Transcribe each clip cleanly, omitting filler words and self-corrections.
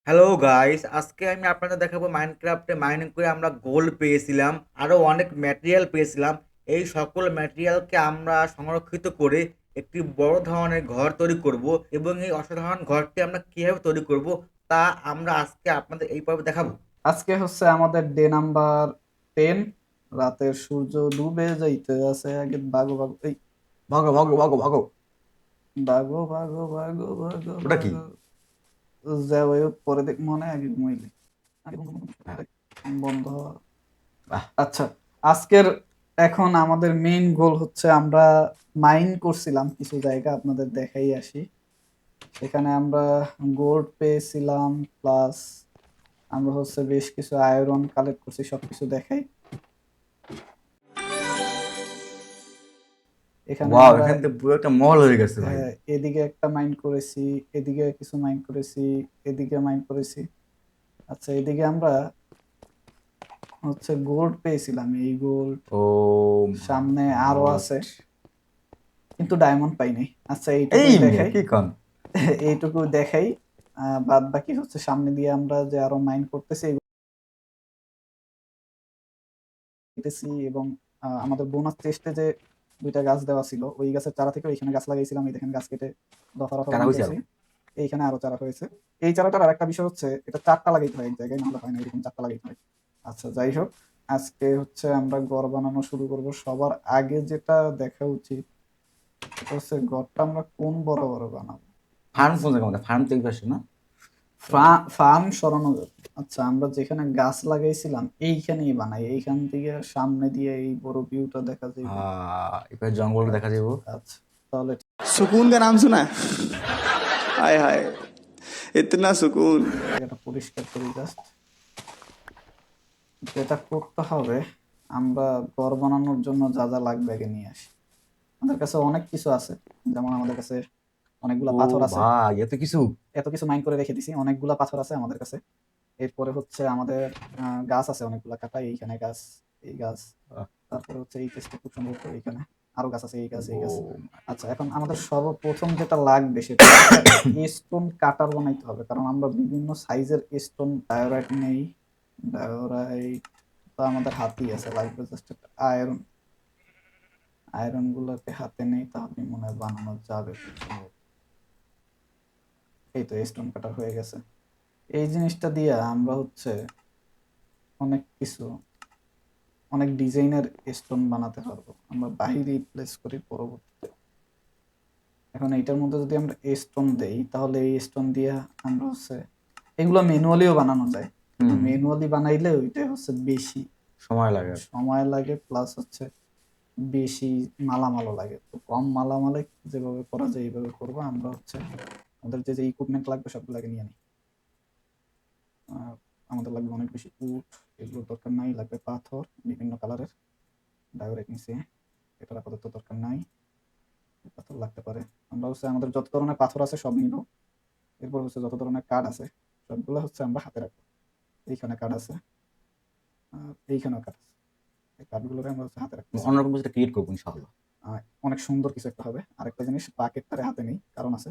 Hello guys, আজকে আমি আপনাদের দেখাবো মাইনক্রাফটে মাইনিং করে আমরা গোল্ড পেয়েছিলাম, আরো অনেক ম্যাটেরিয়াল পেয়েছিলাম। এই সকল ম্যাটেরিয়ালকে আমরা সংরক্ষিত করে একটি বড় ধরনের ঘর তৈরি করব, এবং এই অসাধারণ ঘরটি আমরা কিভাবে তৈরি করব তা আমরা আজকে আপনাদের এই পর্বে দেখাবো। আজকে হচ্ছে আমাদের ডে নাম্বার 10। রাতের সূর্য ডুবে যাইতে আছে, আগে ভাগো ভাগো এই ভাগো ভাগো ভাগো ভাগো। ভাগো ভাগো ভাগো ভাগো ওটা কি? ভাগো যাও পরে দেখ মনে আগে ঘুমাইলে আগে হ্যাঁ। বন্ধ হওয়া। বাহ। আচ্ছা, আজকের এখন আমাদের মেইন গোল হচ্ছে আমরা মাইন করছিলাম কিছু জায়গা, আপনাদের দেখাই আসি। সেখানে আমরা গোল্ড পেয়েছিলাম, প্লাস আমরা হচ্ছে বেশ কিছু আয়রন কালেক্ট করছি, সবকিছু দেখাই। এখানে ওয়াও, আমরা এখান থেকে পুরো একটা মহল হয়ে গেছে ভাই। এদিকে একটা মাইন্ড করেছি, এদিকে কিছু মাইন্ড করেছি, এদিকে মাইন্ড করেছি। আচ্ছা, এদিকে আমরা হচ্ছে গোল্ড পেয়েছিলাম, এই গোল্ড ও মাই সামনে আরো গড। আছে, কিন্তু ডায়মন্ড পাইনি। আচ্ছা, এই এইটুকুই মিয়া দেখাই। কি কন? এইটুকু দেখাই। বাদ বাকি হচ্ছে সামনে দিয়ে আমরা যে আরো মাইন্ড করতেছি এগোতেছি, এবং আমাদের বোনাস চেস্টে যে দুইটা গাছ দেওয়া ছিল, ওই গাছের চারা থেকে ওইখানে গাছ লাগাইছিলাম। এই দেখেন গাছ কেটে দফা রফা টাকা বানাই হয়েছে ফেলছি। আরো। এইখানে আরো চারা হয়েছে। এই চারাটার আরেকটা বিষয় হচ্ছে এটা চারটা লাগাইতে হয় এক জায়গায়, নাহলে হয় না, এরকম চারটা লাগাইতে হয়। আচ্ছা, যাই হোক, আজকে হচ্ছে আমরা ঘর বানানো শুরু করব। সবার আগে যেটা দেখা উচিত সেটা হচ্ছে ঘরটা আমরা কোন বরাবর বানাবো। ফার্ম আচ্ছা, কোন জায়গা আমাদের? ফার্ম তো এই পাশে না? ফার্ম সরানো যাবে। আচ্ছা, আমরা যেখানে গাছ লাগাইছিলাম এইখানেই বানাই, এইখান থেকে সামনে দিয়ে এই বড় ভিউটা দেখা যাইব। এবার জঙ্গল দেখা আচ্ছা যাবো। আচ্ছা, তাহলে सुकून का नाम सुना है हाय हाय इतना सुकून। জায়গাটা পরিষ্কার করি জাস্ট। যেটা করতে হবে, আমরা ঘর বানানোর জন্য যা যা লাগবে আগে নিয়ে আসি। আমাদের কাছে অনেক কিছু আছে, যেমন আমাদের কাছে অনেকগুলা ও পাথর আছে। ভাই, এত কিছু! এত কিছু মাইন করে রেখে দিছি, অনেকগুলা পাথর আছে আমাদের কাছে। এরপরে হচ্ছে আমাদের গাছ আছে অনেকগুলা কাটা, এইখানে গাছ, এই গাছ। তারপরে হচ্ছে এই চেষ্টা খুব সম্ভবত এইখানে আরো গাছ আছে, এই গাছ, এই গাছ। ও আচ্ছা, এখন আমাদের সর্বপ্রথম যেটা লাগবে সেটা হচ্ছে স্টোন কাটার বানাইতে হবে, কারণ আমরা বিভিন্ন সাইজের স্টোন ডায়োরাইট নেই। ডায়োরাইট তো আমাদের হাতেই আছে, লাগবে জাস্ট একটা আয়রন। আয়রন গুলোকে হাতে নেই, তাহলে মনে হয় বানানো যাবে খুব সম্ভব। এই তো স্টোন কাটার হয়ে গেছে। এই জিনিসটা দিয়ে আমরা হচ্ছে অনেক কিছু, অনেক ডিজাইনের স্টোন বানাতে পারবো। আমরা বাহিরে প্লেস করি পরবর্তীতে। এখন এইটার মধ্যে যদি আমরা স্টোন দেই, তাহলে এই স্টোন দিয়ে আমরা হচ্ছে এগুলো ম্যানুয়ালিও বানানো যায়, কিন্তু হুম, ম্যানুয়ালি বানাইলে ওইটা হচ্ছে বেশি সময় লাগে। সময় লাগে, প্লাস হচ্ছে বেশি মালামালও লাগে। তো কম মালামালে যেভাবে করা যায় এইভাবে করবো। আমরা হচ্ছে আমাদের যে যে ইকুইপমেন্ট লাগবে সবগুলোকে নিয়ে নিই। আর আমাদের লাগবে অনেক বেশি উড, এগুলোর দরকার নাই। লাগবে পাথর বিভিন্ন কালারের, ডায়োরাইট নিচে, এটার আপাতত দরকার নাই। পাথর লাগতে পারে। আমরা হচ্ছে আমাদের যত ধরনের পাথর আছে সব নিব। এরপর হচ্ছে যত ধরনের কাঠ আছে সবগুলো হচ্ছে আমরা হাতে রাখবো। এইখানে কাঠ আছে, আর এইখানেও কাঠ আছে। এই কাঠগুলোকে আমরা হচ্ছে হাতে রাখতেছি। অন্যরকম কিছু ক্রিয়েট করবো ইনশাআল্লাহ। অনেক সুন্দর কিছু একটা হবে। আরেকটা জিনিস, বাকেটটারে হাতে নেই, কারণ আছে।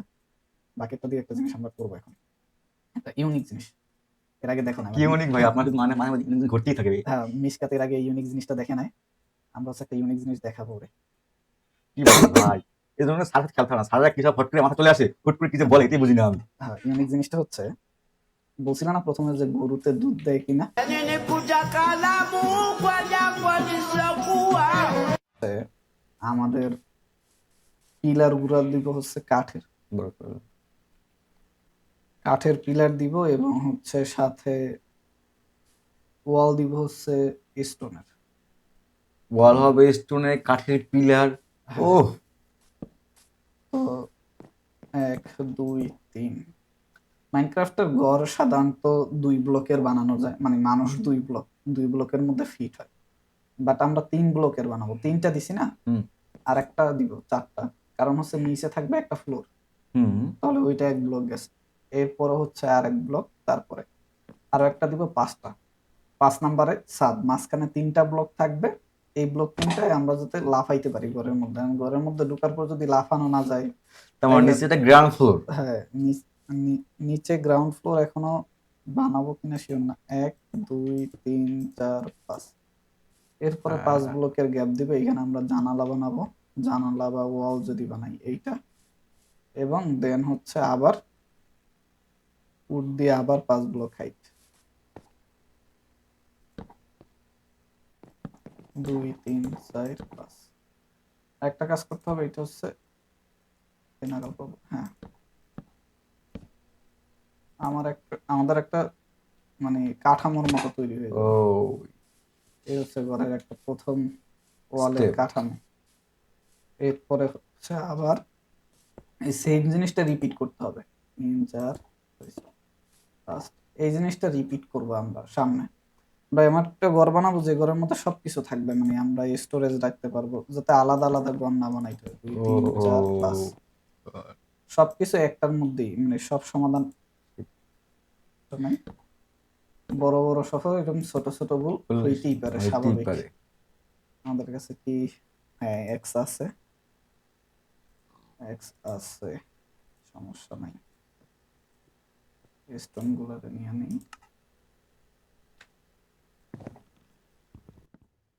বাকেটটা দিয়ে একটা জিনিস আমরা করবো এখন, একটা ইউনিক জিনিস। এর আগে দেখো না কি মানে অনেক ভাই, আপনার কিন্তু মানে মানে মাঝে মাঝে ঘটতেই থাকে রে। হ্যাঁ, মিসকাত এর আগে এই ইউনিক জিনিসটা দেখে নাই। আমরা হচ্ছে একটা ইউনিক জিনিস দেখাবো ওরে। কি বলেন ভাই? এই জন্য স্যার সাথে খেলতে হয় না, স্যাররা কি সব ফট করে মাথা চলে আসে, হুট করে কিছু বলে, এটাই বুঝি না আমি। হ্যাঁ, ইউনিক জিনিসটা হচ্ছে, বলছিলাম না প্রথমে যে গরুতে দুধ দেয় কিনা। আমাদের পিলার গুলা দিব হচ্ছে কাঠের। বড় করে। কাঠের পিলার দিব, এবং হচ্ছে সাথে ওয়াল দিব হচ্ছে স্টোনের। ওয়াল হবে স্টোনের, কাঠের পিলার। হ্যাঁ, ওহ। তো 1 2 3 মাইনক্রাফটের ঘর সাধারণত 2 ব্লকের বানানো যায়, মানে মানুষ 2 ব্লকের মধ্যে ফিট হয়। বাট আমরা 3 ব্লকের বানাবো, 3টা দিছি না, হুম। আর একটা দিব 4টা। কারণ হচ্ছে নিচে থাকবে একটা ফ্লোর, হুম। তাহলে ওইটা 1 ব্লক গেছে। এরপরে হচ্ছে আর 1 ব্লক, তারপরে আরো একটা দিব 5টা। 5 নাম্বারে ছাদ, মাঝখানে 3টা ব্লক থাকবে। এই ব্লক 3টায় আমরা যাতে লাফাইতে পারি ঘরের মধ্যে। ঘরের মধ্যে ঢোকার পর যদি লাফানো না যায়, তার মানে তাইলে নিচে এটা গ্রাউন্ড ফ্লোর। হ্যাঁ, নিচে গ্রাউন্ড ফ্লোর এখনো বানাবো কিনা শিওর না। 1 2 3 4 5। এরপরে 5 ব্লকের গ্যাপ দিব, এখানে আমরা জানালা বানাবো, জানালা বা ওয়াল যদি বানাই এইটা, এবং দেন হচ্ছে আবার উড দিয়ে আবার 5 ব্লক হাইট, 2 3 4 5। একটা কাজ করতে হবে, এটা হচ্ছে নাগাল পাবো, হ্যাঁ। আমাদের একটা মানে কাঠামোর মতো তৈরি হয়ে ও যাবে। এই হচ্ছে ঘরের একটা প্রথম ওয়ালের স্টেপ। কাঠামো। এরপরে হচ্ছে আবার এই সেম জিনিসটা রিপিট করতে হবে। 3 4 5। এই জিনিসটা রিপিট করব আমরা সামনে। আমরা এমন একটা ঘর বানাবো যে ঘরের মধ্যে সবকিছু থাকবে, মানে আমরা স্টোরেজ রাখতে পারবো, যাতে আলাদা আলাদা ঘর না বানাইতে হয়। 2 ও 3 ও 4 5 সবকিছু একটার মধ্যেই, মানে সব সমাধান নাই। বড় বড় সফর এরকম ছোট ছোট ভুল হইতেই পারে, হইতেই স্বাভাবিক। পারে। আমাদের কাছে কি, হ্যাঁ এক্স আছে, এক্স আছে, সমস্যা নাই। স্টোন গুলারে নিয়ে নেই।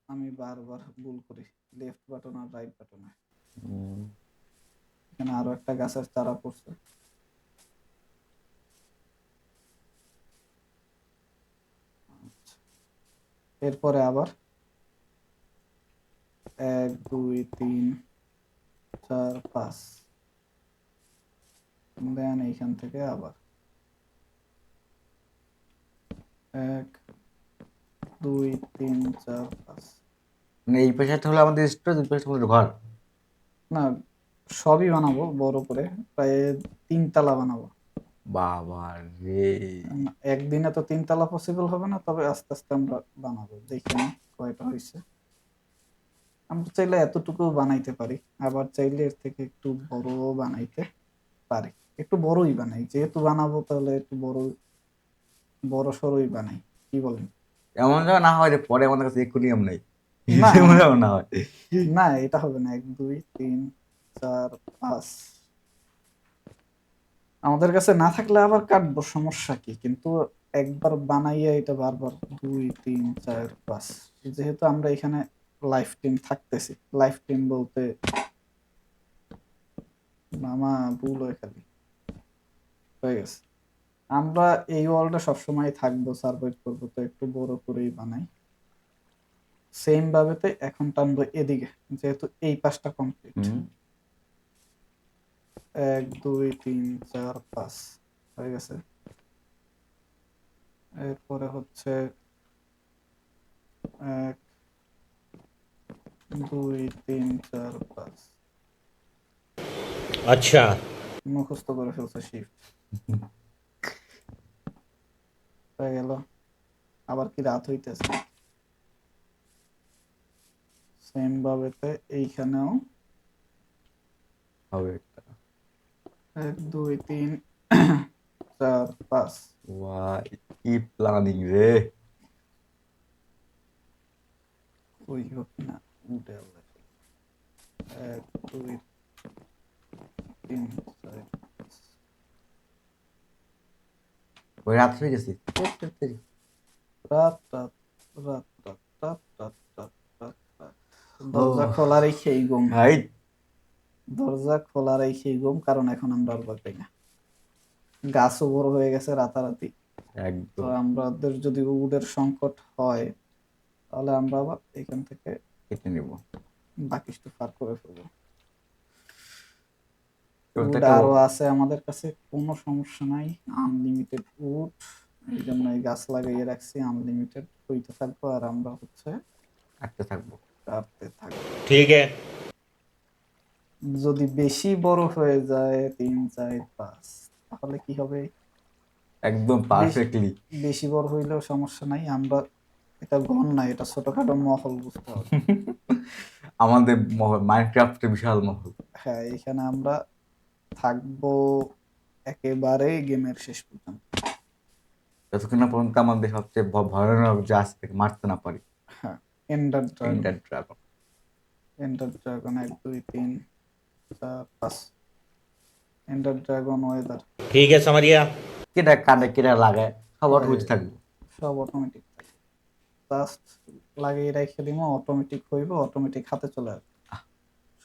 আমি বারবার ভুল করি, লেফট বাটন আর রাইট বাটনে। এখানে আরো একটা গাছের চারা পড়ছে। আচ্ছা। এরপরে আবার 1 2 3 4 5, দেন এইখান থেকে আবার 1 2 3 4 5। মানে এই পেশাটা হলো আমাদের স্টোরেজ, এই পেশাটা হলো ঘর। না, সবই বানাবো বড় করে, প্রায় 3 তলা বানাবো। বাবা রে। একদিনে তো 3 তলা পসিবল হবে না, তবে আস্তে আস্তে আমরা বানাবো, দেখি আমি কয়টা হয়েছে। আমরা চাইলে এতটুকু বানাইতে পারি, আবার চাইলে এর থেকে একটু বড় বানাইতে পারি। একটু বড়ই বানাই, যেহেতু বানাবো তাহলে একটু বড় সড়ই বানাই, কি বলেন? এমন যেন না হয় যে পরে আমাদের কাছে ইকুইলিব্রিয়াম নেই। না এমন যেন না হয়। না, এটা হবে না। 1 2 3 4 5 আমাদের কাছে না থাকলে আবার কাটবো, সমস্যা কি? কিন্তু একবার বানাইয়া এটা বারবার 2 3 4 5, যেহেতু আমরা এখানে লাইফ টাইম থাকতেছি। লাইফ টাইম বলতে মামা ভুল হয়ে খালি হয়ে গেছে। আমরা এই ওয়ার্ল্ডে সবসময় থাকবো, সার্ভাইভ করবো, তো একটু বড় করেই বানাই। সেম ভাবেতে এখন টানবো এদিকে, যেহেতু এই পাশটা কমপ্লিট। 1 2 3 4 5 হয়ে গেছে। এরপরে হচ্ছে 1 2 3 4 5 अच्छा। মুখস্থ করে ফেলছে শিফট হয়ে গেল। আবার কি রাত হইতেছে? সেম ভাবেতে এইখানেও হবে। 1 2 3 4 5 ওয়াই, কি প্ল্যানিং রে। ওই হোক না, উঠে আল্লাহ। 1 2 3 4 ওই রাত হয়ে গেছে। রাত রাত রাত রাত রাত রাত রাত রাত রাত। দরজা খোলা রেখেই ঘুম, হাই। দরজা খোলা রেখেই ঘুম, কারণ এখন আমরা আর ভয় পাই না। গাছও বড় হয়ে গেছে রাতারাতি। তো একদম আমাদের যদি উডের সংকট হয়, তাহলে আমরা আবার এখান থেকে কেটে নেব। বাকি ফার করে ফেলবো। এবার তো উড একটা আরো আছে আমাদের কাছে, কোনো সমস্যা নাই। আনলিমিটেড উড, এই জন্য এই গাছ লাগাইয়ে রাখছি। আনলিমিটেড হইতে থাকবো, আর আমরা হচ্ছে কাটতে থাকবো। কাটতে থাকবো। ठीक है। যদি বেশি বড় হয়ে যায় 3 4 5, তাহলে কি হবে? একদম বেশ- পারফেক্টলি। বেশি বড় হইলেও সমস্যা নাই, আমরা এটা ঘর না, এটা ছোটখাটো মহল বুঝতে হবে। আমাদের মহল, মাইনক্রাফটের বিশাল মহল। হ্যাঁ, এখানে আমরা থাকবো একেবারে গেমের শেষ পর্যন্ত। যতক্ষণ না পর্যন্ত আমাদের সবচেয়ে ভয়ানক যে আছে তাকে মারতে না পারি। হ্যাঁ, endure dragon. Endure dragon. Endure dragon 1 2 3 4 5। Endure dragon weather. ठीक है समझ गया। কেটা কাটে কেটা লাগায়। সব অটোমেটিক থাকবে। সব অটোমেটিক থাকে, জাস্ট লাগিয়ে রেখে দিব, অটোমেটিক হইব, অটোমেটিক হাতে চলে আসবে।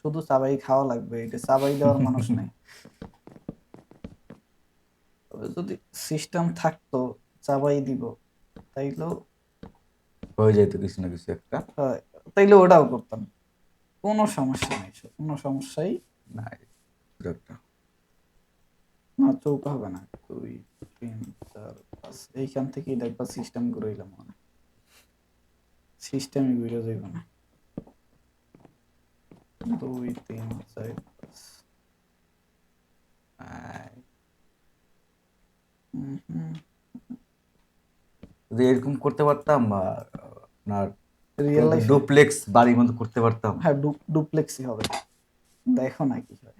শুধু চাবাই খাওয়া লাগবে, এটা চাবাই দেওয়ার মানুষ নেই। তবে যদি সিস্টেম থাকতো চাবাই দিব, তাইলেও হয়ে যেত কিছু না কিছু একটা। তাইলে ওটাও করতাম, কোনো সমস্যা নেই, কোনো সমস্যাই নাই কিছু একটা। না। চৌকা হবে না, 2 3 4 5, এইখান থেকেই দেখবা সিস্টেম ঘুরাইলাম, মানে সিস্টেমই ঘুরে যাইব না। 2 3 4 5। যদি এরকম করতে পারতাম বা আপনার রিয়েল লাইফে ডুপ্লেক্স বাড়ির মতো করতে পারতাম। হ্যাঁ, ডুপ্লেক্সই হবে। দেখো না কি হয়।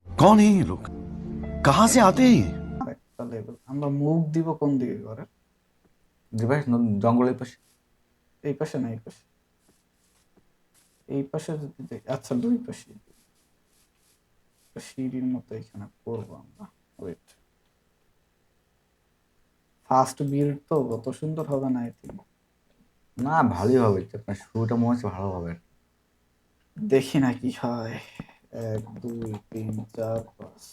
कौन है ये लोग, कहां से आते हैं ये? আরেকটা লেভেল, আমরা মুভ দিব কোন দিকে করে? যে ভাই জঙ্গলের পাশে। এই পাশে না এই পাশে? এই পাশে যদি আচ্ছা, দুই পাশে সিঁড়ির মতো এখানে করবো আমরা। ওয়েট, ফার্স্ট বিল্ড তো কত সুন্দর হবে না? আই থিঙ্ক না, ভালোই হবে, আপনার শুরুটা মনে হচ্ছে ভালো হবে। দেখি না কি হয়। 1 2 3 4 5,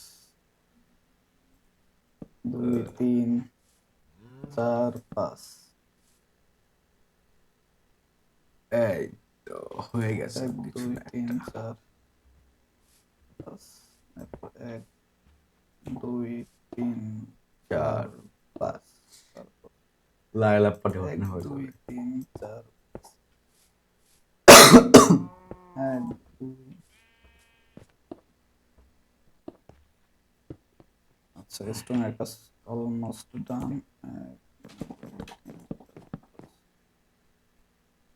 2 3 4 5। এই তো হয়ে গেছে 1 কিছু 2 না 3 একটা। 4 5, 1 2 3 4 5, লাইলা পাঠে 1 হয়ে 2 যাবে। 3 4 1 2। আচ্ছা, স্টোনের কাজ অলমোস্ট ডান।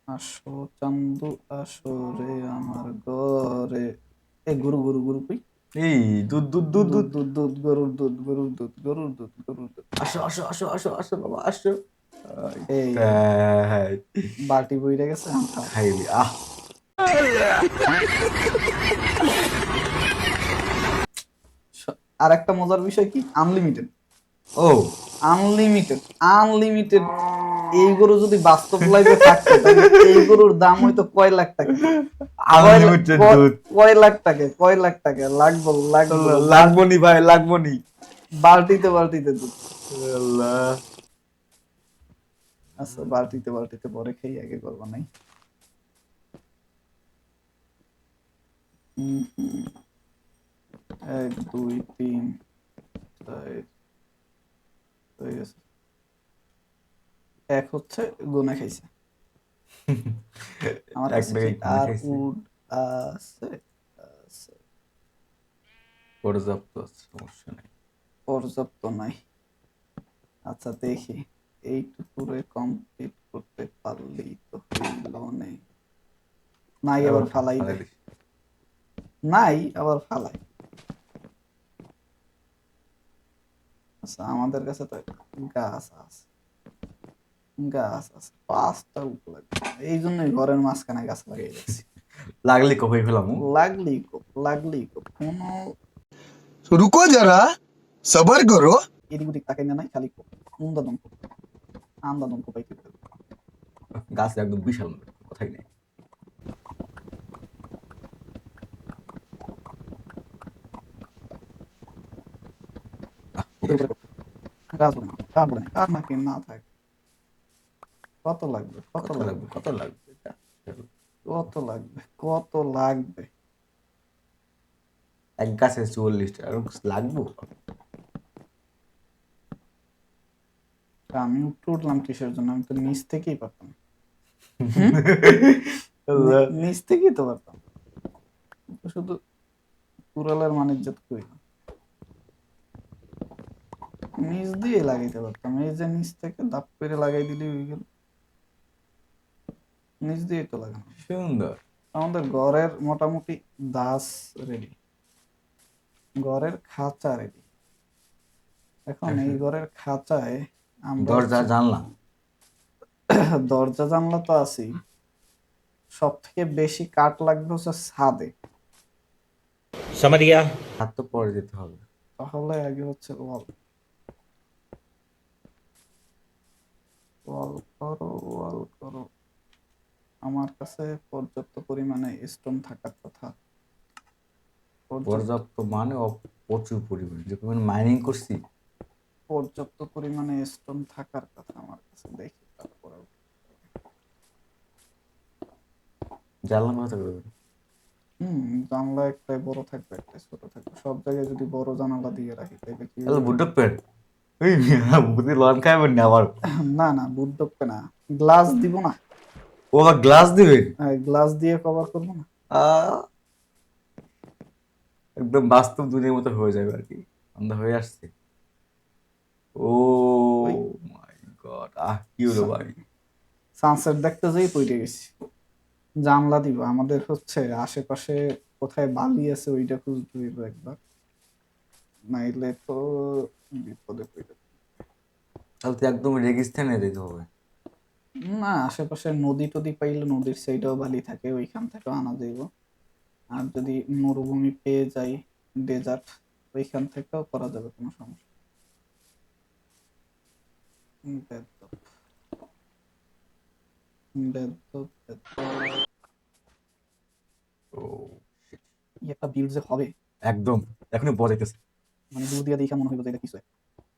আসো চান্দু আসো রে আমার ঘরে। এ গুরু গুরু গুরু কই? এই দুধ দুধ দুধ দুধ দুধ। দুধ দুধ, গরুর দুধ, গরুর দুধ, গরুর দুধ, গরুর দুধ। আসো আসো আসো আসো আসো বাবা আসো। এই তাই বাটি বইরে গেছে, আনতাম। খাইবি আহ। আর একটা মজার বিষয় কি, আনলিমিটেড। ও আনলিমিটেড, আনলিমিটেড। এই গরু যদি বাস্তব লাইফে থাকতো, তাহলে এই গরুর দাম হয়তো কয় লাখ টাকা। আনলিমিটেড দুধ। কয় লাখ টাকা, কয় লাখ টাকা লাগবো, লাগবো। লাগবো নি ভাই, লাগবো নি। বালতিতে বালতিতে দুধ। আল্লাহ। আচ্ছা, বালতিতে বালতিতে পরে খেয়ে আগে করবো নাই। 1 2 3 4 হয়ে গেছে। এক হচ্ছে গুনে খাইছে। আমার এক কাছে কি ব্যাগে গুনে আর খাইছে। উড আছে? আছে, পর্যাপ্ত আছে, সমস্যা নেই। পর্যাপ্ত নাই। আচ্ছা দেখি, এইটুকুরে কমপ্লিট করতে পারলেই তো হইল। নেই, নাই আবার ফালাই দেয়, দিস। নাই আবার ফালাই। আচ্ছা, আমাদের কাছে তো গাছ আছে, গাছ আছে 5টা উপলব্ধ। এই জন্যই ঘরের মাঝখানে গাছ লাগিয়ে রাখছি। লাগলে কই ফেলাম। লাগলি কোনো रुको जरा, सबर करो। এদিক ওদিক তাকাই না, নাই খালি আন্দাদম কোপাইতে থাকবে। গাছ একদম বিশাল, কথাই নেই। উপরে উপরে গাছ বলে না, কাঠ বলে না, কাঠ নাকি না থাকে। কত লাগবে, কত কত লাগবে, লাগবে, কত লাগবে? কত লাগবে, কত লাগবে? এক গাছে 44টা, আর লাগবো। আমি উপরে উঠলাম কিসের জন্য? আমি তো নিচ থেকেই পারতাম, আল্লাহ। নিচ থেকেই তো পারতাম। শুধু কুড়ালের মানিজ্জত করি না, নিচ দিয়ে লাগাইতে পারতাম। এই যে নিচ থেকে দাপ করে লাগাই দিলি হয়ে গেল। নিচ দিয়ে তো লাগানো। সুন্দর। আমাদের ঘরের মোটামুটি দাস রেডি, ঘরের খাঁচা রেডি। এখন এই ঘরের খাঁচায় আমরা দরজা জানলা। দরজা জানলা তো আছেই, সব থেকে বেশি কাঠ লাগবে হচ্ছে ছাদে। হাত তো পরে যেতে হবে। তাহলে আগে হচ্ছে ওয়াল। ওয়াল করো, ওয়াল করো। আমার কাছে পর্যাপ্ত পরিমাণে স্টোন থাকার কথা। পর্যাপ্ত মানে প্রচুর পরিমাণ, যে পরিমাণ মাইনিং করছি। পর্যাপ্ত পরিমাণে স্টোন থাকার কথা আমার কাছে, দেখি তারপরে। জানলাম কথা করবে। জানলা একটাই বড় থাকবে, একটা ছোট থাকবে। সব জায়গায় যদি বড় জানালা দিয়ে রাখি তাহলে কি হ্যালো হবে? বুড্ডক পেন, ওই বুদ্ধি লন খাইবেন না আবার। না না, বুট ঢুকবে না। গ্লাস দিব না, ও আবার গ্লাস দিবেন? গ্লাস দিয়ে কভার করবো না। আহ, একদম বাস্তব দুনিয়ার মতো হয়ে যাবে আর কি। আমরা হয়ে আসছে। ও ওই মাই গড, কি হলো ভাই? সানসেট দেখতে যেই পড়ে গেছি। জানলা দিব, আমাদের হচ্ছে আশেপাশে কোথায় বালি আছে ওইটা খুঁজতে হইব একবার, নাইলে তো বিপদে পড়ে যাবো। তাহলে তো একদম রেগিস্তানে যেতে হবে। না, আশেপাশে নদী টদী পাইলে নদীর সাইডেও বালি থাকে, ওইখান থেকেও আনা যাইব। আর যদি মরুভূমি পেয়ে যাই, ডেজার্ট, ওইখান থেকেও করা যাবে, কোনো সমস্যা নেই। বেদ্যপ, বেদ্যপ, বেদ্যপ। ও কি একটা বিল্ড যে হবে, একদম, এখনই বজাইতেছে। মানে দূর দিয়ে দেখা মনে হইব যে এটা কিছু একটা,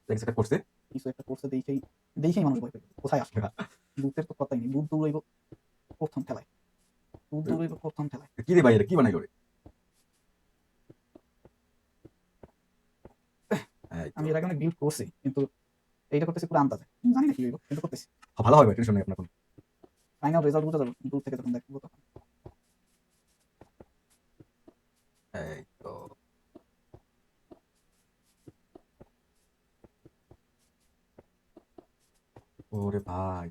দেখছে এটা করছে। কিছু একটা করছে, দেখেই দেখেই মানুষ ভয় পেয়ে কোথায় আসবে। দুধের তো কথাই নেই, দুধ দৌড়াইব প্রথম ঠেলায়, দুধ দৌড়াইব প্রথম ঠেলায়। কি রে ভাই, এটা কি বানাইলো রে? এই তো। আমি এর আগে অনেক বিল্ড করছি, কিন্তু এইটা করতেছি পুরো আন্দাজে, জানি না কি হইব, কিন্তু করতেছি। ভালো হবে, টেনশন নেই আপনার কোনো। ফাইনাল রেজাল্ট বোঝা যাবে দূর থেকে যখন দেখবো তখন। এই তো। ওরে ভাই,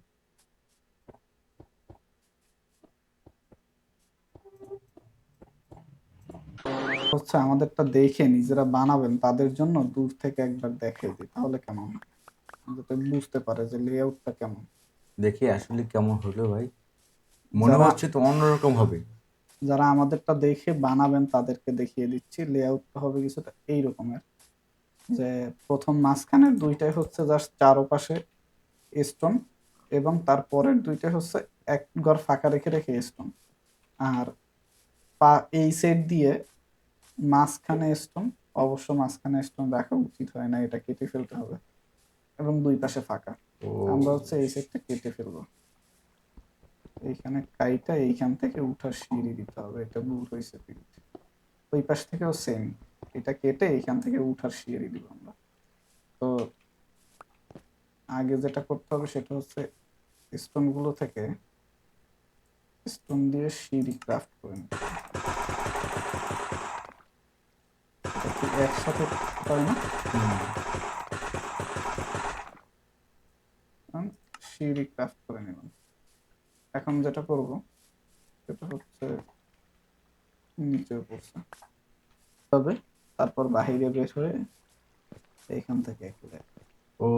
হচ্ছে আমাদেরটা দেখে নিজেরা বানাবেন, তাদের জন্য দূর থেকে একবার দেখাই দিই, তাহলে কেমন হয়, যাতে বুঝতে পারে যে লেআউটটা কেমন। দেখি আসলে কেমন হলো ভাই। মনে যারা হচ্ছে তো অন্যরকম হবে। যারা আমাদেরটা দেখে বানাবেন তাদেরকে দেখিয়ে দিচ্ছি, লেআউটটা হবে কিছুটা এই রকমের, যে প্রথম মাঝখানের দুইটাই হচ্ছে জাস্ট চারপাশে স্টোন, এবং তারপরের দুইটা হচ্ছে এক ঘর ফাঁকা রেখে রেখে স্টোন। আর এই সেট দিয়ে মাঝখানে স্টোন, অবশ্য মাঝখানে স্টোন রাখা উচিত হয় না, এটা কেটে ফেলতে হবে, এবং দুই পাশে ফাঁকা। ও আমরা হচ্ছে এই সেটটা কেটে ফেলবো, এইখানে কাইটা এইখান থেকে উঠার সিঁড়ি দিতে হবে, এটা ভুল হয়েছে। ওই পাশ থেকেও সেম, এটা কেটে এইখান থেকে উঠার সিঁড়ি দিব আমরা। তো আগে যেটা করতে হবে সেটা হচ্ছে স্টোন গুলো থেকে স্টোন দিয়ে সিঁড়ি ক্রাফট করে নিতে হবে। এটা কি একসাথে হয় না? সিঁড়ি ক্রাফট করে নিলাম। এখন যেটা করব সেটা হচ্ছে নিচে পড়ছে, তবে তারপর বাহিরে বের হয়ে এইখান থেকে খুলে ও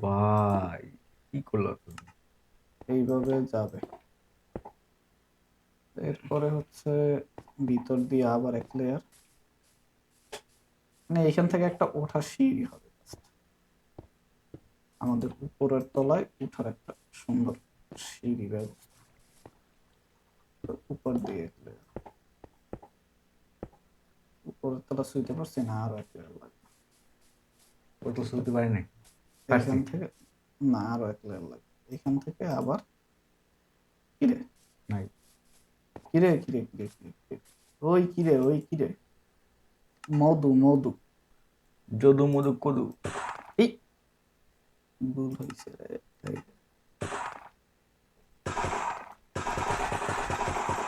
ভাই, কি করলো তুমি? এইভাবে যাবে। এরপরে হচ্ছে ভিতর দিয়ে আবার এক লেয়ার, মানে এইখান থেকে একটা ওঠার সিঁড়ি হবে, আমাদের উপরের তলায় উঠার একটা সুন্দর সিঁড়ি ব্যবস্থা। তো উপর দিয়ে এক layer। উপরের তলা শুইতে পারছি না, আরো এক লেয়ার লাগবে। ও তো শুনতে পারি নাই। পারছি। এইখান থেকে না, আরো এক লেয়ার লাগবে। এখান থেকে আবার কিরে নাই। কিরে কিরে কিরে কিরে কিরে, ওই কিরে, ওই কিরে, মধু মধু, যদু মধু কদু। এই ভুল হয়েছে রে। এই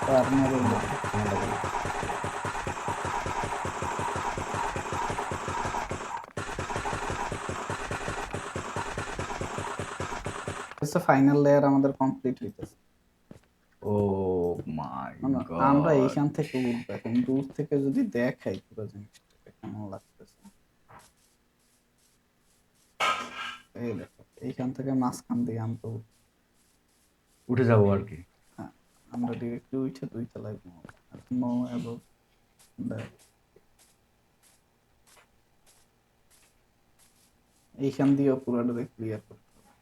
কার্নারের মতো। ফাইনাল লেয়ার আমাদের কমপ্লিট হইতেছে। ও মাই আমরা গড। এইখান থেকে উঠবো, এখন দূর থেকে যদি দেখাই পুরো জিনিসটাকে কেমন লাগতেছে। এই দেখো, এইখান থেকে মাঝখান দিয়ে আমরা উঠে যাবো আর কি। হ্যাঁ, আমরা ডিরেক্টলি উঠে দুই তলায় নো অ্যাবাউট দ্যাট। এইখান দিয়েও পুরোটা ক্লিয়ার করতে হবে।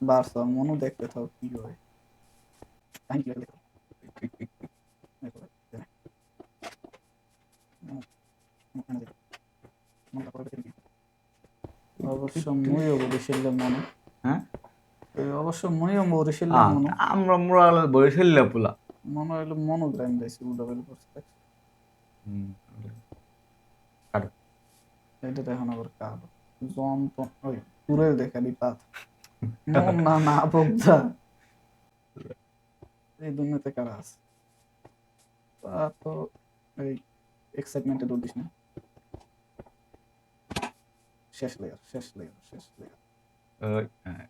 বারসা মনু দেখতে থাও কি হয়। কাহিনী কি হয় দেখো। দেখো, দেখো। এখানে দেখো, মনটা পড়বে দেখি। অবশ্য মুইও বরিশালে মনু। হ্যাঁ অবশ্য মুইও বরিশালে মনু। আমরা মোরা বরিশাল পোলা। মনে হইলো মনোগ্রাম দিয়েছি উল্টা বেল করছে দেখছো? কাটো। এটা দেখুন আবার কালো যন্ত্র ওই পুরে দেখালি পাত মন না না বোঝা এই দুনিয়াতে কারা আছে তা তো এই এক্সাইটমেন্টে দৌড় দিস না। শেষ লেয়ার শেষ লেয়ার শেষ লেয়ার হ্যাঁ,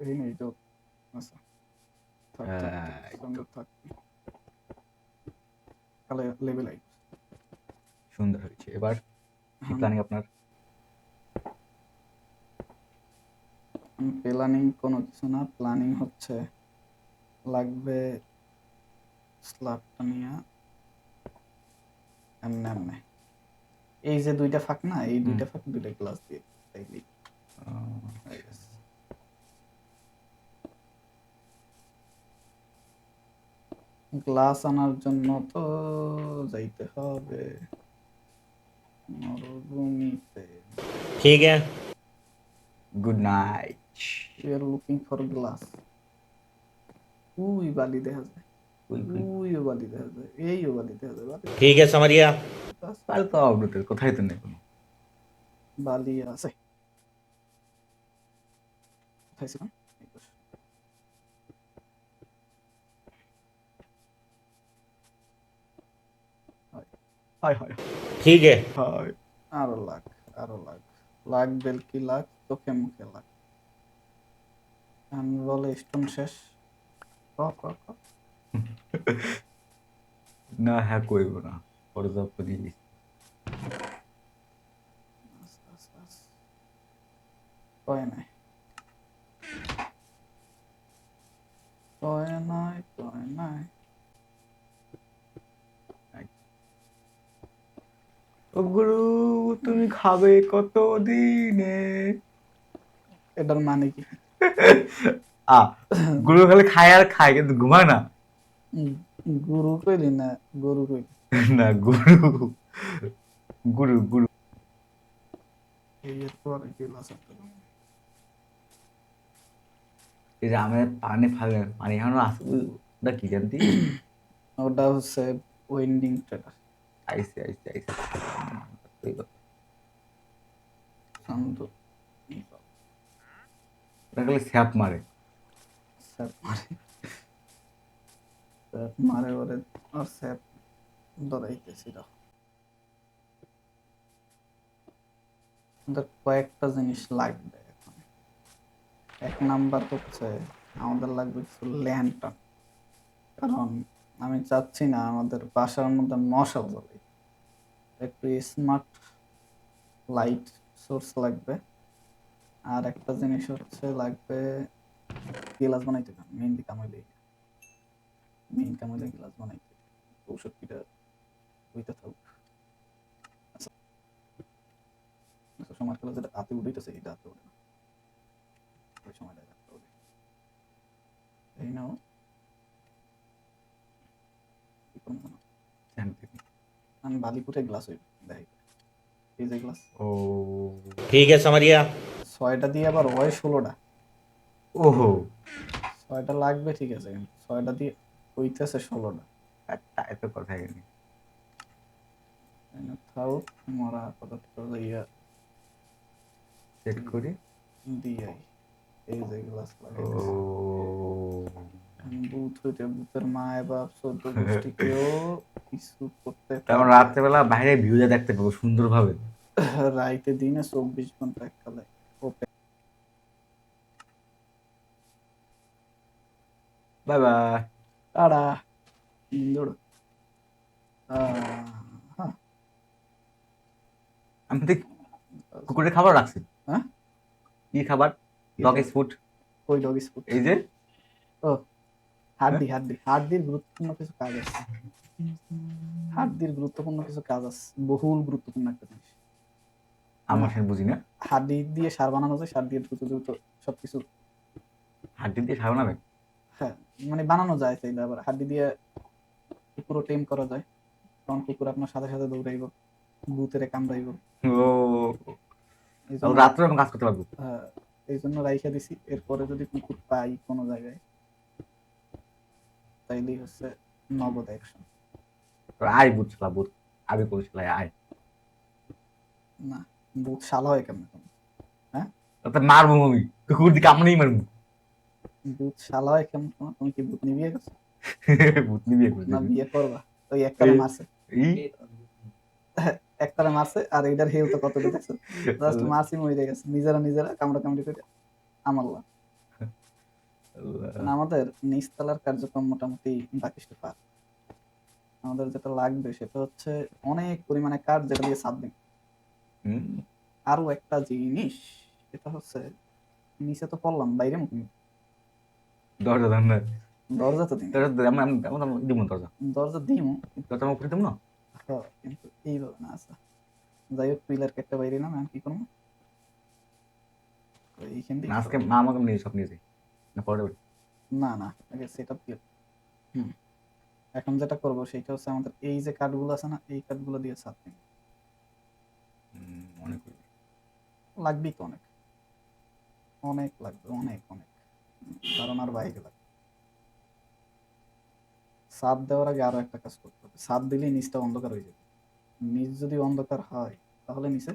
এই নেই তো আচ্ছা থাক থাক এই তো। সুন্দর থাক কালে লেভেল আই সুন্দর হয়েছে। এবার কি প্ল্যানিং আপনার? প্ল্যানিং কোনো কিছু না প্ল্যানিং হচ্ছে লাগবে স্ল্যাবটা নিয়ে এমনি এমনি এই যে দুইটা ফাঁক না এই দুইটা ফাঁক দুইটা গ্লাস দিয়ে তাইলেই হয়ে গেছে। গ্লাস আনার জন্য তো যাইতে হবে মরুভূমিতে। ठीक है। Good night. We are looking for glass. We বালি দেখা যায় উইও বালি দেখা যায় এইও বালি দেখা যায় বালি ठीक है समरिया। কাল তো আপডেটের কোথায় তো নেই কোনো। বালি আছে কোথায় ছিলাম এই তো। হাই হাই ठीक है। হাই আরো লাখ আরো লাখ লাখ বেলকি লাখ চোখে মুখে লাখ আমি বলে স্টোন শেষ ক ক ক না হ্যাঁ করব না পর্যাপ্ত জিনিস। কয় নাই কয় নাই কয় নাই ও গুরু তুমি খাবে কত দিনে? এটার মানে কি আ গুরু খালি খায় আর খায় কিন্তু ঘুমায় না। গুরু কইলি না গরু কইলি না গুরু গুরু গুরু এই পরে গেলাস এই যে আমি পানি ফালে পানি এখনো আছে ওটা কি জানতি? ওটা হচ্ছে ওয়েন্ডিং ট্রেডার আইসে আইসে আইসে ওই কথা। শান্ত ওটা খালি স্যাপ মারে। স্যাপ মারে স্যাপ মারে ওরে আর স্যাপ ধরাইতেছি দেখো আমাদের কয়েকটা জিনিস লাগবে এখন এক নাম্বার হচ্ছে আমাদের লাগবে কিছু ল্যান্টার্ন কারণ আমি চাচ্ছি না আমাদের বাসার মধ্যে মশা জ্বলে একটু স্মার্ট লাইট সোর্স লাগবে আর একটা জিনিস হচ্ছে লাগবে গ্লাস বানাইতে মেইনলি কামাইলে মেইন কামাইলে গ্লাস বানাইতে 64টা ওইটা থাকুক আচ্ছা সময় খেলা যেটা হাতে উঠেছে এটা হাতে ওঠে না ওই সময়টা হাতে ওঠে এই নাও কি করবো না আমি বালিপুরে গ্লাস হইব দেখাই এই যে গ্লাস ও ठीक है समरिया। 6টা দিয়ে আবার হয় 16টা ওহো 6টা লাগবে ঠিক আছে কিন্তু 6টা দিয়ে হইতেছে 16টা তাই তো কথাই নেই। থাও মরা আপাতত ইয়া সেট করি। দিয়াই এই যে গ্লাস ও লাগাইতেছে ভূত হইতে ভূতের মায় বাপ 14 গোষ্ঠীকেও কিছু করতে তারপর রাত্রেবেলা বাইরে ভিউটা দেখতে পাবো সুন্দরভাবে। রাইতে দিনে 24 ঘন্টা এককালে ওপেন বাই বাই। টাটা দৌড় আমি তো কুকুরের খাবার রাখছি। হ্যাঁ কি খাবার? Dog food. ওই ডগ স্পুট এই যে ও হাড্ডির গুরুত্বপূর্ণ কিছু কাজ আছে হাড্ডির গুরুত্বপূর্ণ কিছু কাজ আছে বহুল গুরুত্বপূর্ণ একটা জিনিস আমার সাথে বুঝি না। হাড্ডি দিয়ে সার বানানো যায় সার দিয়ে দ্রুত দ্রুত সবকিছু হাড্ডি দিয়ে সারা নামে? হ্যাঁ, মানে বানানো যায় চাইলে, আবার হাড্ডি দিয়ে পুরো টেম করা যায়। কারণ কুকুর আপনার সাথে সাথে দৌড়াইব, ভূতেরে কামড়াইব। ও, এই তাহলে জন্য রাত্রে আমি কাজ করতে পারবো। এই জন্য রাইখা দিছি। এরপরে যদি কুকুর পাই কোনো জায়গায়, তাইলেই হচ্ছে নগদ অ্যাকশন। আয় ভূত শালা ভূত, আমি কোন শালায় আয়। না, ভূত শালা হয় কেমন? হ্যাঁ, তাতে মারবো আমি, কুকুর দিকে কামড়েই মারবো। ভূত শালা হয় কেমন? তুমি কি ভূত নিয়ে বিয়ে করছো ভূত নিয়ে বিয়ে করে না দিবি। বিয়ে করবা? ওই একটারে মারছে, এই একটারে মারছে, আর এইটার হেল তো কত দেখছো? জাস্ট মারছি মরে গেছে, নিজেরা কামড়া কামড়ি করে আমাল্লা। মানে আমাদের নিচতলার কার্যক্রম মোটামুটি বাকিಷ್ಟು পার। আমাদের যেটা লাগবে সেটা হচ্ছে অনেক পরিমাণে কাঠ, যেটা দিয়ে ছাদ দিন। হুম, আরো একটা জিনিস, সেটা হচ্ছে নিচে তো পড়লাম, বাইরে মুখ নেই। দরজা দেন না। দরজা তো দিন, আমি দিব না দরজা। দরজা দিমু, দরজা আমি করে দেবো না। কিন্তু এইভাবে না। আচ্ছা, যাই হোক, পিলার কেটে বাইরে না, আমি কি করবো এইখান দিয়ে? না, আজকে মা আমাকে নিয়ে সব নিয়ে যাই না পরে যাবে। না, আগে সেট আপ দিয়ে। এখন যেটা করবো সেটা হচ্ছে আমাদের এই যে কাঠগুলো আছে না, এই কাঠগুলো দিয়ে ছাদ দিন। অনেক লাগবেই তো অনেক, অনেক লাগবে, অনেক ধারণার বাইরে লাগবে। ছাদ দেওয়ার আগে আরো একটা কাজ করতে হবে। ছাদ দিলেই নিচটা অন্ধকার হয়ে যাবে। নিচ যদি অন্ধকার হয় তাহলে নিচে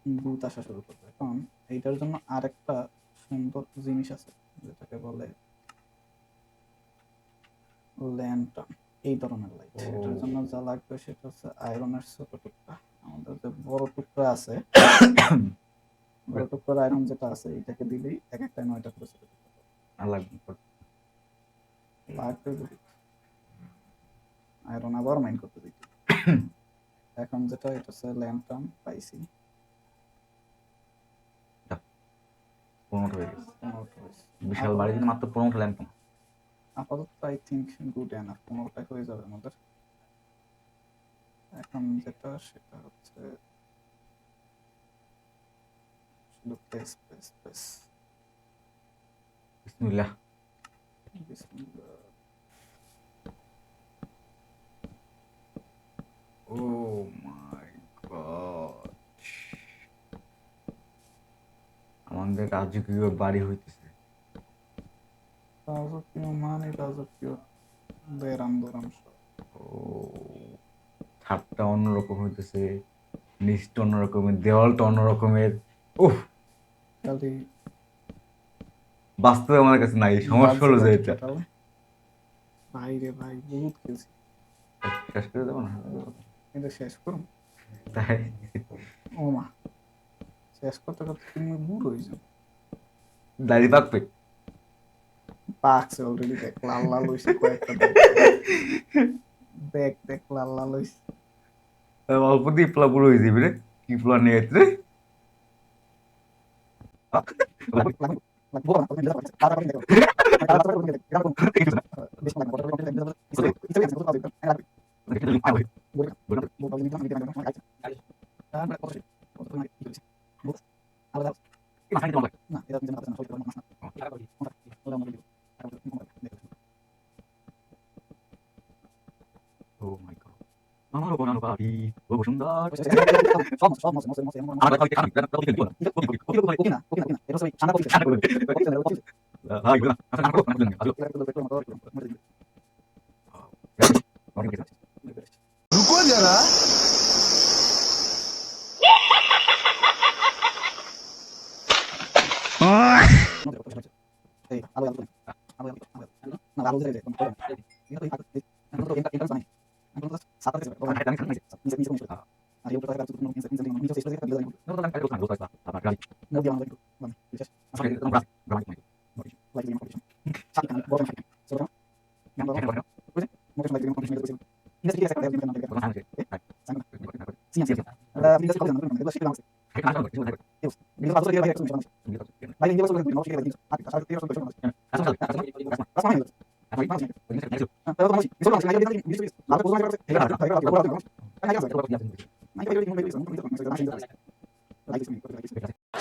ভূত আসা শুরু করবে। কারণ এইটার জন্য আরেকটা সুন্দর জিনিস আছে, যেটাকে বলে ল্যান্টার্ন, এই ধরনের লাইট। এটার জন্য যা লাগবে সেটা হচ্ছে আয়রনের ছোট টুকরা। আমাদের যে বড় টুকরা আছে, বড় টুকরার আয়রন যেটা আছে, এটাকে দিলেই এক একটা 9টা করে ছোট টুকরা আর লাগবে না। লাগবে। যদি আয়রন আবার মাইন্ড করতে দিই। এখন যেটা, এটা হচ্ছে ল্যান্টার্ন পাইছি, 15টা হয়ে গেছে। 15টা হয়েছে। বিশাল বাড়ি কিন্তু মাত্র 15টা ল্যাম্প। আপাতত আই থিঙ্ক গুড এনাফ, 15টা হয়ে যাবে আমাদের। এখন যেটা সেটা হচ্ছে শুধু প্লেস। বিসমিল্লাহ। বিসমিল্লাহ। ও মাই গড, আমাদের রাজকীয় বাড়ি হইতেছে। রাজকীয় মানে রাজকীয়, বেরাম সব। ও, ছাদটা অন্যরকম হইতেছে, নিচটা অন্যরকমের, দেওয়ালটা অন্যরকমের। উফ, খালি বাস্তবে আমার কাছে নাই। সমস্যা হলো যে এটা ভাই রে ভাই, বহুত খেলছি, শেষ করে দেবো না কিন্তু শেষ করুন। তাই? ও মা, শেষ করতে করতে তুমি বুড়ো হয়ে যাও। দাড়ি পাকবে। পাকছে অলরেডি, দেখ লাল হইছে কয়েকটা, দেখ লাল হইছে। অল্প দিয়ে পোলা বুড়ো হয়ে যাবে রে। কি পোলা নিয়ে আসছে রে? Oh my God. আমারও বানানো বাড়ি, ও সুন্দর। আমার বাড়িতে কারণ ওকে দিব না। ওকে না, এটা সবই ঠান্ডা করতে। ভাই বল না, আচ্ছা না করো না। रुको जरा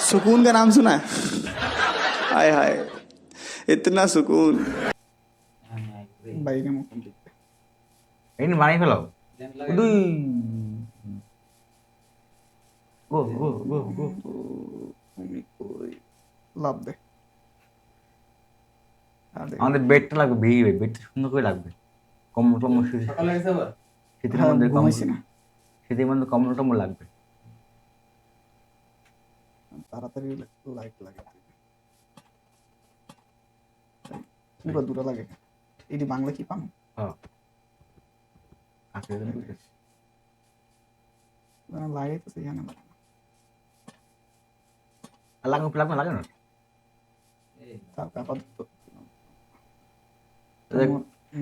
सुकून का नाम सुना है? हाय हाय, इतना सुकून। বাইরে মতন দেখতে। এই নিয়ে বানিয়ে ফেলাও। দুই গো গো গো গো। তুমি কই লাভ দে। আরে আমাদের বেডটা লাগবে, ভিড়বে বেডটা সুন্দর করে লাগবে। কম্বল টম্বল শীতের হ্যাঁ, মধ্যে ঘুমাইছি না। শীতের মধ্যে কম্বল টম্বল লাগবে। তাড়াতাড়ি লাইট লাগে। পুরো দূরে লাগে। এটি বাংলা কি পাম? হ্যাঁ আচ্ছা লাগাইতেছে এখানে লাগে না। লাগবে লাগবে লাগে না। তার আপাতত এদের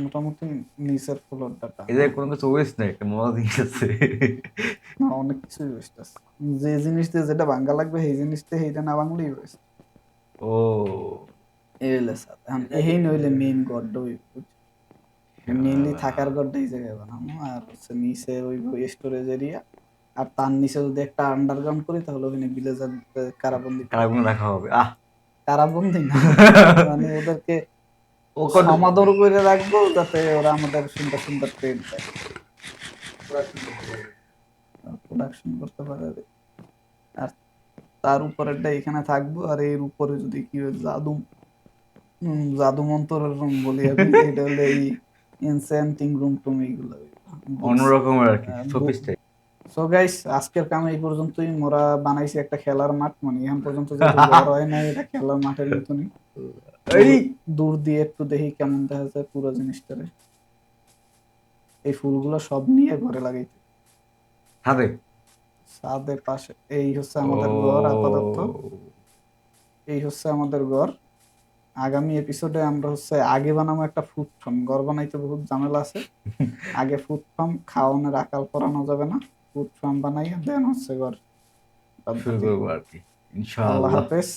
মোটামুটি নিচের ফ্লোরটা এদের কোনো কিছু ওয়েস্ট নেই, একটা মজা জিনিস আছে। না, অনেক কিছুই ওয়েস্ট আছে। যে জিনিস দিয়ে যেটা ভাঙ্গা লাগবে সেই জিনিস দিয়ে সেইটা না ভাঙলেই ওয়েস্ট। ও এই হইলে স্যার এই নইলে মেইন গডটা ওই মেইনলি থাকার গডটা এই জায়গায় বানানো, আর হচ্ছে নিচে ওই স্টোরেজ এরিয়া, আর তার নিচে যদি একটা আন্ডারগ্রাউন্ড করি তাহলে ওখানে ভিলেজার কারাবন্দি কারাগুলো রাখা হবে। কারাবন্দি না মানে ওদেরকে ও কোন সমাদর করে রাখবো যাতে ওরা আমাদের সুন্দর সুন্দর ট্রেন দেয়, প্রোডাকশন করতে পারে। আর তার উপরেরটা এখানে থাকবো, আর এর উপরে যদি কি হয় জাদু মন্ত্রের রুম বলি আমি, এটা হলে এই এনসেন্টিং রুম টুম এইগুলো অন্যরকমের আর কি, সফিস্টাইক। সো গাইস, আজকের কাম এই পর্যন্তই। মোরা বানাইছি একটা খেলার মাঠ, মানে এখন পর্যন্ত যেহেতু বড় হয় নাই, এটা খেলার মাঠের মতনই। এই দূর দিয়ে একটু দেখি কেমন দেখা যায় পুরো জিনিসটারে। এই ফুলগুলো সব নিয়ে ঘরে লাগাইতে হাতে ছাদের পাশে। এই হচ্ছে আমাদের ঘর আপাতত, এই হচ্ছে আমাদের ঘর। আগামী এপিসোডে আমরা হচ্ছে আগে বানাবো একটা ফুড ফার্ম। ঘর বানাইতে বহুত ঝামেলা আছে, আগে ফুড ফার্ম খাওয়ানোর আকাল করানো যাবে না, ফুড ফার্ম বানাই দেন হচ্ছে ঘর। শুরু করবো আর কি আল্লাহ ইনশাআল্লাহ। হাফেজ।